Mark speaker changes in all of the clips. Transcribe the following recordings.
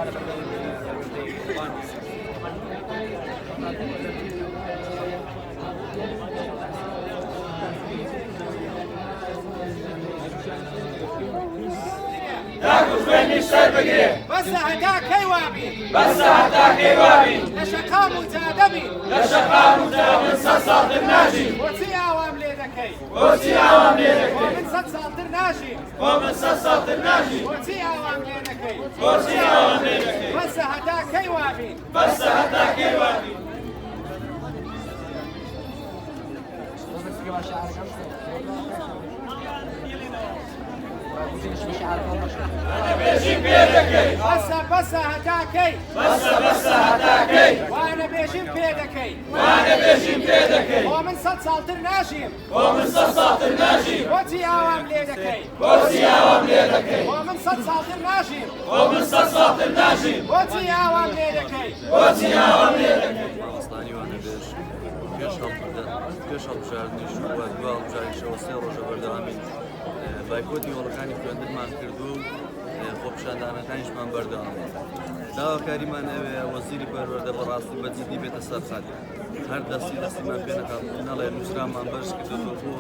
Speaker 1: داخل سر بگیریم
Speaker 2: بس هدا کیوابی
Speaker 1: بس حتا کیوابی
Speaker 2: لشقام وزادبی
Speaker 1: لشقام وزادبی سد سالتر ناجی
Speaker 2: وچی عوام لیدکی
Speaker 1: وچی عوام لیدکی
Speaker 2: ومن سد سالتر ناجی
Speaker 1: ومن سد سالتر ناجی
Speaker 2: وچی عوام لیدکی
Speaker 1: وچی عوام لیدکی
Speaker 2: بس هدا کیوابی
Speaker 1: بس حتا کیوابی بيجيب بيدكي
Speaker 2: بس هداكي
Speaker 1: بس هداكي
Speaker 2: وانا بيجيب بيدكي
Speaker 1: وانا بيجيب بيدكي
Speaker 2: ومن صد سالتر ناجيم
Speaker 1: ومن صد سالتر ناجي
Speaker 2: وتي عوام ليدكي
Speaker 1: وتي عوام ليدكي
Speaker 2: ومن صد سالتر ناجيم
Speaker 1: ومن صد سالتر ناجي
Speaker 2: وتي عوام ليدكي
Speaker 1: وتي عوام ليدكي
Speaker 3: ئەستانی وانە پێش هەڵبژاردنیش و دوای هەڵبژاریشەوە سێ ڕۆژە بەردەوامی بایکۆتی وەڵەکانی خوێندنمان کردو و خۆپیشاندانەکانیشمان بەردەوام داواکاریمان ئەوەیە وەزیری پەروەردە بەڕاستی بەجددی بێتە سەرخەت هەر دەستیمان پێ نەکات نەڵێ نووسرامان بەرز کردووە بۆ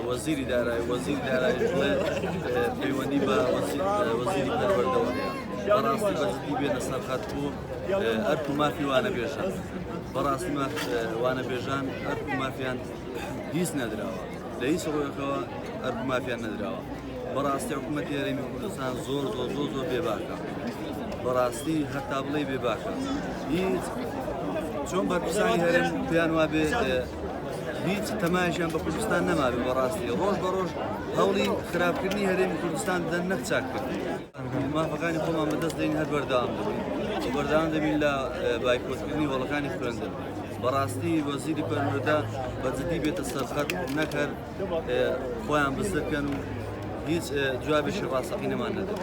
Speaker 3: وەزیری دارایی بڵێ پەیوەندی بە وەزیری پەروەردەوە هەیە بەڕاستی بەجددی بێنە سەرخەت بوو ئەرک و مافی وانە بێژان بەڕاستی وانە بێژان ئەرک و مافیان هیچ نەدراوە لە هیچ ڕۆیەکەوە ئەرک و مافیان نەدراوە بەڕاستی حکوومەتی هەرێمی کوردستان زۆر بێباکە بەڕاستی هەتا بڵێ بێباکە هیچ چۆن بەرپرسانی هەرێم پێیان وابێ هیچ تەماشیان بە کوردستان نەمابێ بەڕاستی ڕۆژ بە ڕۆژ هەوڵی خراپکردنی هەرێمی کوردستان دەن نەخچاک کرد مافەکانی خۆمان بەدەست دێنین هەر بەردەوام دەبین بەردەوام دەبین لە بایکۆتکردنی وەڵەکانی خوێندن بەڕاستی وەزیری پەروەردە بەجددی بێتە سەرخەت نەکرد خۆیان بزدەکەن و هیچ جوابێکی ڕاستەقینەمان نەدەن